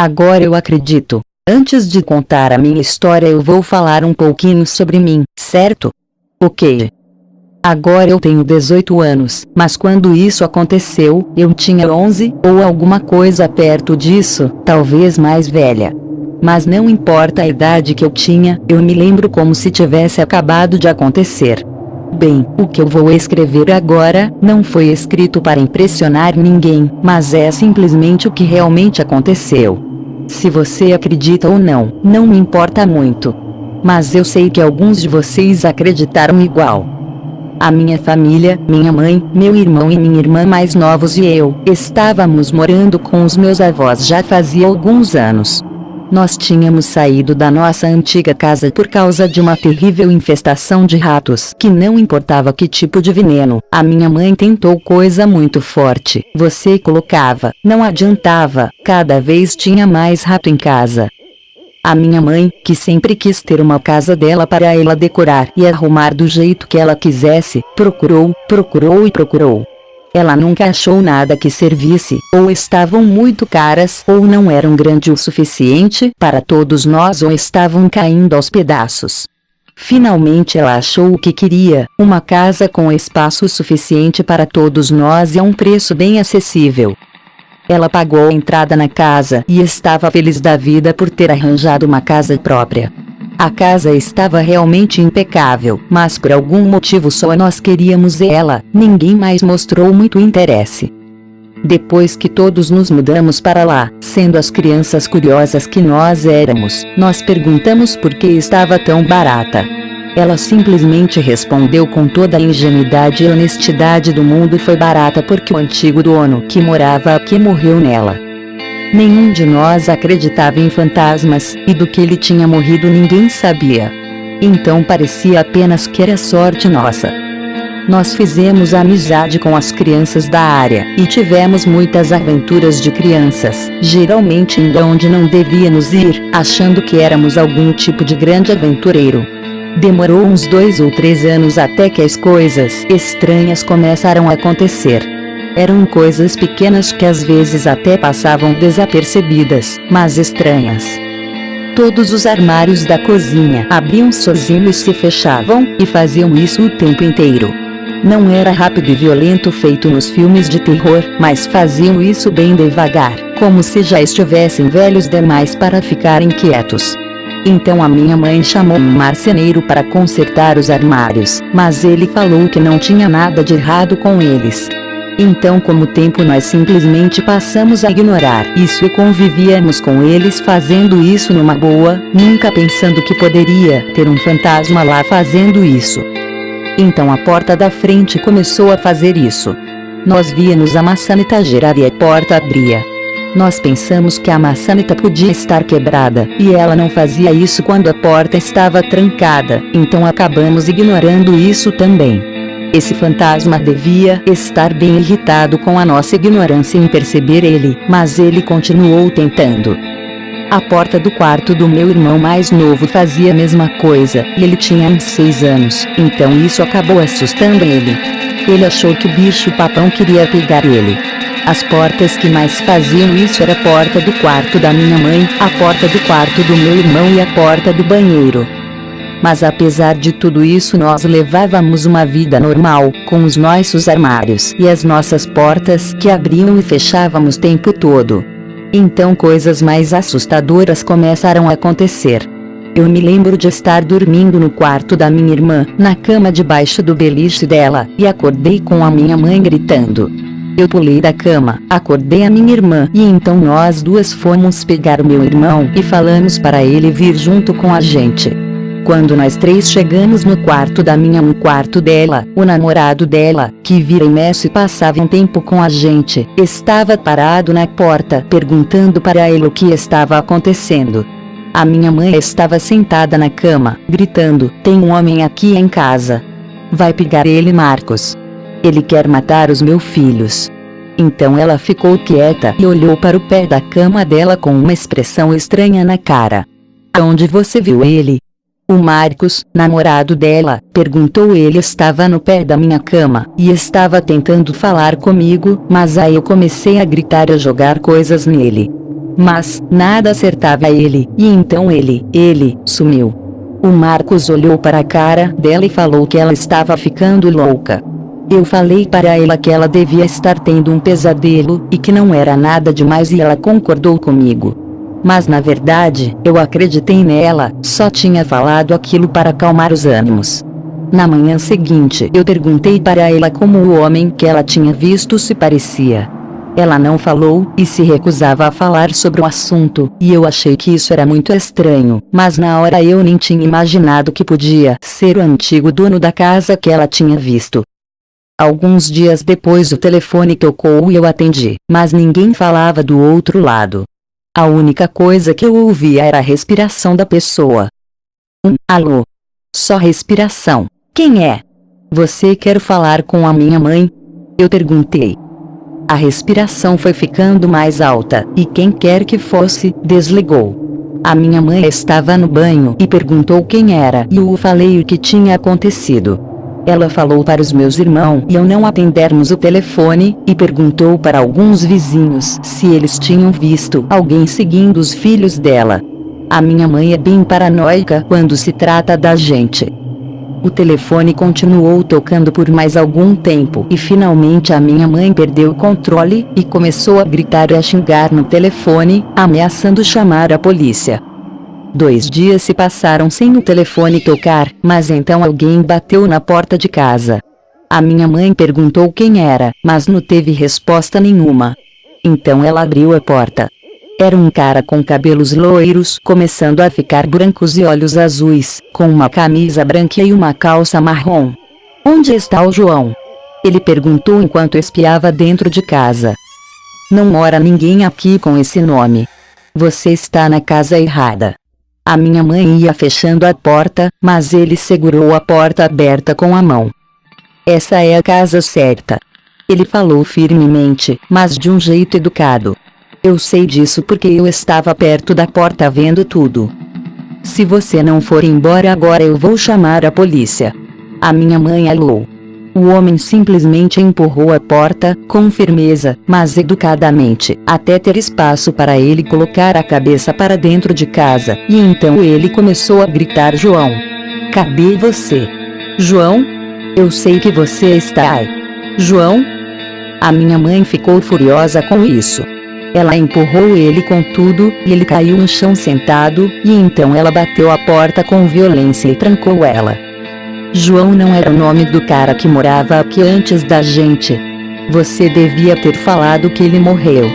Agora eu acredito. Antes de contar a minha história eu vou falar um pouquinho sobre mim, certo? Ok. Agora eu tenho 18 anos, mas quando isso aconteceu, eu tinha 11, ou alguma coisa perto disso, talvez mais velha. Mas não importa a idade que eu tinha, eu me lembro como se tivesse acabado de acontecer. Bem, o que eu vou escrever agora, não foi escrito para impressionar ninguém, mas é simplesmente o que realmente aconteceu. Se você acredita ou não, não me importa muito. Mas eu sei que alguns de vocês acreditaram igual. A minha família, minha mãe, meu irmão e minha irmã mais novos e eu, estávamos morando com os meus avós já fazia alguns anos. Nós tínhamos saído da nossa antiga casa por causa de uma terrível infestação de ratos, que não importava que tipo de veneno, a minha mãe tentou coisa muito forte, você colocava, não adiantava, cada vez tinha mais rato em casa. A minha mãe, que sempre quis ter uma casa dela para ela decorar e arrumar do jeito que ela quisesse, procurou e procurou. Ela nunca achou nada que servisse, ou estavam muito caras, ou não eram grande o suficiente para todos nós ou estavam caindo aos pedaços. Finalmente ela achou o que queria, uma casa com espaço suficiente para todos nós e a um preço bem acessível. Ela pagou a entrada na casa e estava feliz da vida por ter arranjado uma casa própria. A casa estava realmente impecável, mas por algum motivo só nós queríamos ela, ninguém mais mostrou muito interesse. Depois que todos nos mudamos para lá, sendo as crianças curiosas que nós éramos, nós perguntamos por que estava tão barata. Ela simplesmente respondeu com toda a ingenuidade e honestidade do mundo: foi barata porque o antigo dono que morava aqui morreu nela. Nenhum de nós acreditava em fantasmas, e do que ele tinha morrido ninguém sabia. Então parecia apenas que era sorte nossa. Nós fizemos amizade com as crianças da área, e tivemos muitas aventuras de crianças, geralmente indo onde não devíamos ir, achando que éramos algum tipo de grande aventureiro. Demorou uns 2 ou 3 anos até que as coisas estranhas começaram a acontecer. Eram coisas pequenas que às vezes até passavam desapercebidas, mas estranhas. Todos os armários da cozinha abriam sozinhos e se fechavam, e faziam isso o tempo inteiro. Não era rápido e violento feito nos filmes de terror, mas faziam isso bem devagar, como se já estivessem velhos demais para ficarem quietos. Então a minha mãe chamou um marceneiro para consertar os armários, mas ele falou que não tinha nada de errado com eles. Então, com o tempo nós simplesmente passamos a ignorar isso e convivíamos com eles fazendo isso numa boa, nunca pensando que poderia ter um fantasma lá fazendo isso. Então a porta da frente começou a fazer isso. Nós víamos a maçaneta girar e a porta abria. Nós pensamos que a maçaneta podia estar quebrada, e ela não fazia isso quando a porta estava trancada, então acabamos ignorando isso também. Esse fantasma devia estar bem irritado com a nossa ignorância em perceber ele, mas ele continuou tentando. A porta do quarto do meu irmão mais novo fazia a mesma coisa, e ele tinha uns 6 anos, então isso acabou assustando ele. Ele achou que o bicho-papão queria pegar ele. As portas que mais faziam isso era a porta do quarto da minha mãe, a porta do quarto do meu irmão e a porta do banheiro. Mas apesar de tudo isso nós levávamos uma vida normal, com os nossos armários e as nossas portas que abriam e fechávamos o tempo todo. Então coisas mais assustadoras começaram a acontecer. Eu me lembro de estar dormindo no quarto da minha irmã, na cama debaixo do beliche dela, e acordei com a minha mãe gritando. Eu pulei da cama, acordei a minha irmã, e então nós duas fomos pegar o meu irmão e falamos para ele vir junto com a gente. Quando nós 3 chegamos no quarto da minha mãe, no quarto dela, o namorado dela, que vira e mexe passava um tempo com a gente, estava parado na porta perguntando para ele o que estava acontecendo. A minha mãe estava sentada na cama, gritando: tem um homem aqui em casa. Vai pegar ele, Marcos. Ele quer matar os meus filhos. Então ela ficou quieta e olhou para o pé da cama dela com uma expressão estranha na cara. Aonde você viu ele? O Marcos, namorado dela, perguntou. Ele estava no pé da minha cama, e estava tentando falar comigo, mas aí eu comecei a gritar e a jogar coisas nele. mas nada acertava ele, e então ele sumiu. O Marcos olhou para a cara dela e falou que ela estava ficando louca. Eu falei para ela que ela devia estar tendo um pesadelo, e que não era nada demais, e ela concordou comigo. Mas na verdade, eu acreditei nela, só tinha falado aquilo para acalmar os ânimos. Na manhã seguinte, eu perguntei para ela como o homem que ela tinha visto se parecia. Ela não falou, e se recusava a falar sobre o assunto, e eu achei que isso era muito estranho, mas na hora eu nem tinha imaginado que podia ser o antigo dono da casa que ela tinha visto. Alguns dias depois o telefone tocou e eu atendi, mas ninguém falava do outro lado. A única coisa que eu ouvia era a respiração da pessoa. Alô? Só respiração. Quem é? Você quer falar com a minha mãe? Eu perguntei. A respiração foi ficando mais alta, e quem quer que fosse, desligou. A minha mãe estava no banho e perguntou quem era, e eu falei o que tinha acontecido. Ela falou para os meus irmãos e eu não atendermos o telefone, e perguntou para alguns vizinhos se eles tinham visto alguém seguindo os filhos dela. A minha mãe é bem paranoica quando se trata da gente. O telefone continuou tocando por mais algum tempo e finalmente a minha mãe perdeu o controle e começou a gritar e a xingar no telefone, ameaçando chamar a polícia. 2 dias se passaram sem o telefone tocar, mas então alguém bateu na porta de casa. A minha mãe perguntou quem era, mas não teve resposta nenhuma. Então ela abriu a porta. Era um cara com cabelos loiros, começando a ficar brancos e olhos azuis, com uma camisa branca e uma calça marrom. Onde está o João? Ele perguntou enquanto espiava dentro de casa. Não mora ninguém aqui com esse nome. Você está na casa errada. A minha mãe ia fechando a porta, mas ele segurou a porta aberta com a mão. Essa é a casa certa. Ele falou firmemente, mas de um jeito educado. Eu sei disso porque eu estava perto da porta vendo tudo. Se você não for embora agora eu vou chamar a polícia. A minha mãe alou. O homem simplesmente empurrou a porta, com firmeza, mas educadamente, até ter espaço para ele colocar a cabeça para dentro de casa, e então ele começou a gritar: João! Cadê você? João? Eu sei que você está aí. João? A minha mãe ficou furiosa com isso. Ela empurrou ele com tudo, e ele caiu no chão sentado, e então ela bateu a porta com violência e trancou ela. João não era o nome do cara que morava aqui antes da gente. Você devia ter falado que ele morreu.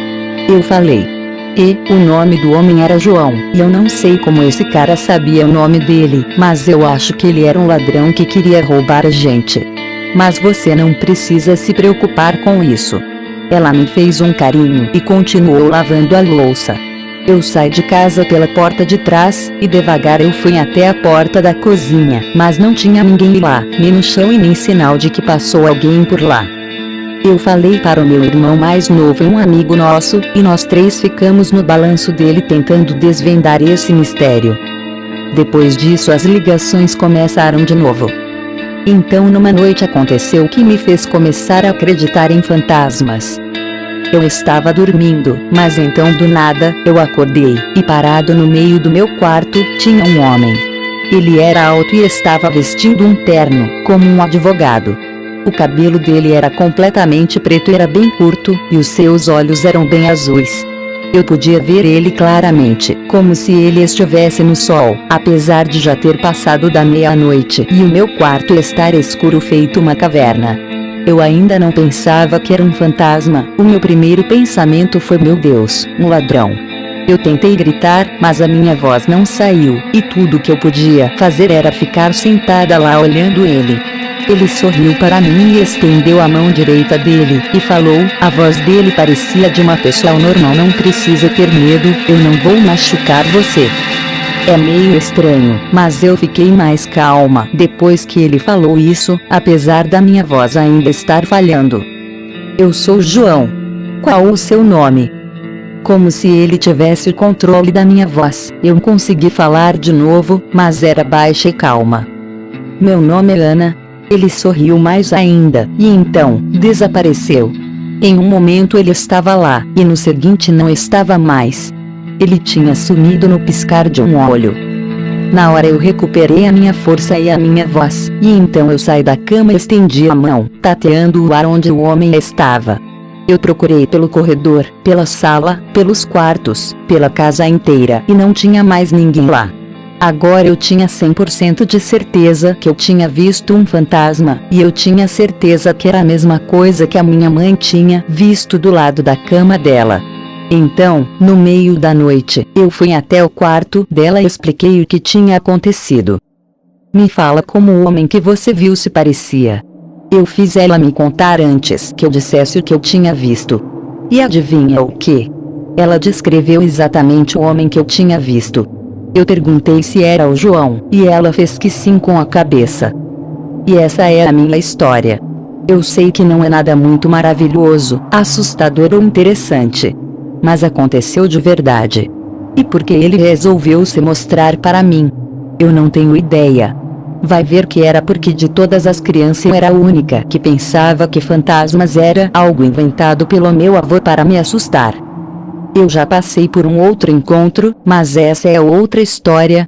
Eu falei. E o nome do homem era João, e eu não sei como esse cara sabia o nome dele, mas eu acho que ele era um ladrão que queria roubar a gente. Mas você não precisa se preocupar com isso. Ela me fez um carinho e continuou lavando a louça. Eu saí de casa pela porta de trás, e devagar eu fui até a porta da cozinha, mas não tinha ninguém lá, nem no chão e nem sinal de que passou alguém por lá. Eu falei para o meu irmão mais novo e um amigo nosso, e nós 3 ficamos no balanço dele tentando desvendar esse mistério. Depois disso as ligações começaram de novo. Então numa noite aconteceu o que me fez começar a acreditar em fantasmas. Eu estava dormindo, mas então do nada, eu acordei, e parado no meio do meu quarto, tinha um homem. Ele era alto e estava vestindo um terno, como um advogado. O cabelo dele era completamente preto e era bem curto, e os seus olhos eram bem azuis. Eu podia ver ele claramente, como se ele estivesse no sol, apesar de já ter passado da meia-noite e o meu quarto estar escuro feito uma caverna. Eu ainda não pensava que era um fantasma, o meu primeiro pensamento foi: meu Deus, um ladrão. Eu tentei gritar, mas a minha voz não saiu, e tudo que eu podia fazer era ficar sentada lá olhando ele. Ele sorriu para mim e estendeu a mão direita dele, e falou, a voz dele parecia de uma pessoa normal: não precisa ter medo, eu não vou machucar você. É meio estranho, mas eu fiquei mais calma depois que ele falou isso, apesar da minha voz ainda estar falhando. Eu sou João. Qual o seu nome? Como se ele tivesse o controle da minha voz, eu consegui falar de novo, mas era baixa e calma. Meu nome é Ana. Ele sorriu mais ainda, e então, desapareceu. Em um momento ele estava lá, e no seguinte não estava mais. Ele tinha sumido no piscar de um olho. Na hora eu recuperei a minha força e a minha voz, e então eu saí da cama e estendi a mão, tateando o ar onde o homem estava. Eu procurei pelo corredor, pela sala, pelos quartos, pela casa inteira e não tinha mais ninguém lá. Agora eu tinha 100% de certeza que eu tinha visto um fantasma, e eu tinha certeza que era a mesma coisa que a minha mãe tinha visto do lado da cama dela. Então, no meio da noite, eu fui até o quarto dela e expliquei o que tinha acontecido. Me fala como o homem que você viu se parecia. Eu fiz ela me contar antes que eu dissesse o que eu tinha visto. E adivinha o que? Ela descreveu exatamente o homem que eu tinha visto. Eu perguntei se era o João, e ela fez que sim com a cabeça. E essa é a minha história. Eu sei que não é nada muito maravilhoso, assustador ou interessante. Mas aconteceu de verdade. E por que ele resolveu se mostrar para mim? Eu não tenho ideia. Vai ver que era porque de todas as crianças eu era a única que pensava que fantasmas era algo inventado pelo meu avô para me assustar. Eu já passei por um outro encontro, mas essa é outra história,